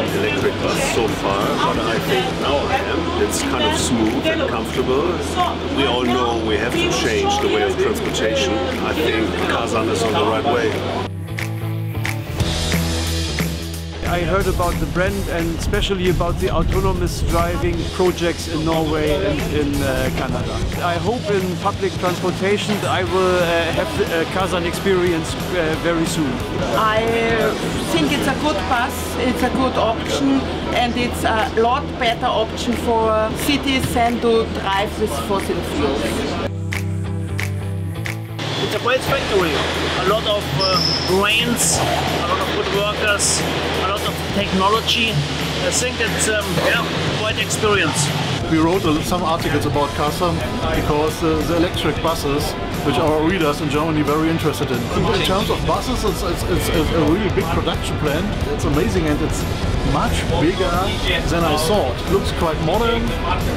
electric bus so far, but I think now I am. It's kind of smooth and comfortable. We all know we have to change the way of transportation. I think Karsan is on the right way. I heard about the brand and especially about the autonomous driving projects in Norway and in Canada. I hope in public transportation I will have the Karsan experience very soon. I think it's a good bus, it's a good option, and it's a lot better option for cities than to drive with fossil fuels. It's a great factory, a lot of brains, a lot of good workers, a lot of technology. I think it's quite experience. We wrote some articles about Karsan because the electric buses, which our readers in Germany are very interested in. In terms of buses, it's a really big production plant. It's amazing and it's much bigger than I thought. It looks quite modern.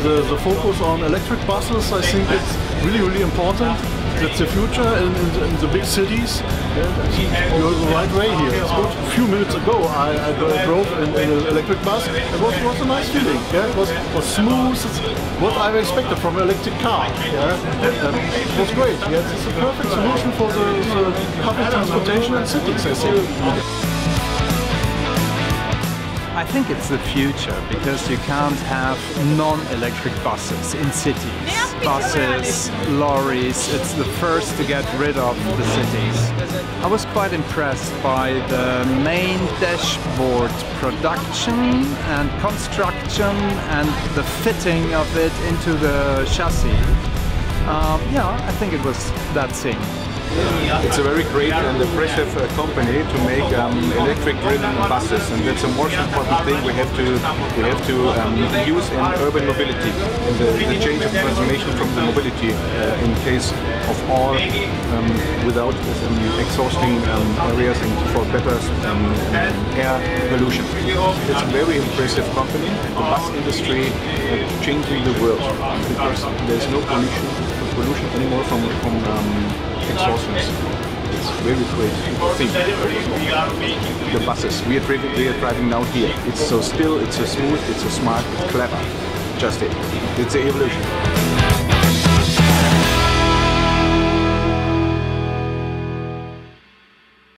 The focus on electric buses, I think it's really important. That's the future in the big cities. You're the right way here. It's good. A few minutes ago I drove in an electric bus. It was a nice feeling. Yeah? It was smooth. It's what I expected from an electric car. Yeah? It was great. Yeah? It's a perfect solution for the public transportation in cities, I think. I think it's the future because you can't have non-electric buses in cities. Buses, lorries, it's the first to get rid of the cities. I was quite impressed by the main dashboard production and construction and the fitting of it into the chassis. Yeah, I think it was that thing. It's a very great and impressive company to make electric-driven buses, and that's the most important thing we have to use in urban mobility, in the change of transformation from the mobility in case of all without exhausting areas and for better air pollution. It's a very impressive company. The bus industry changing the world because there's no pollution anymore from exhaustions. It's very great thing. The buses we are driving now here. It's so still, it's so smooth, it's so smart, it's clever. Just it. It's the evolution.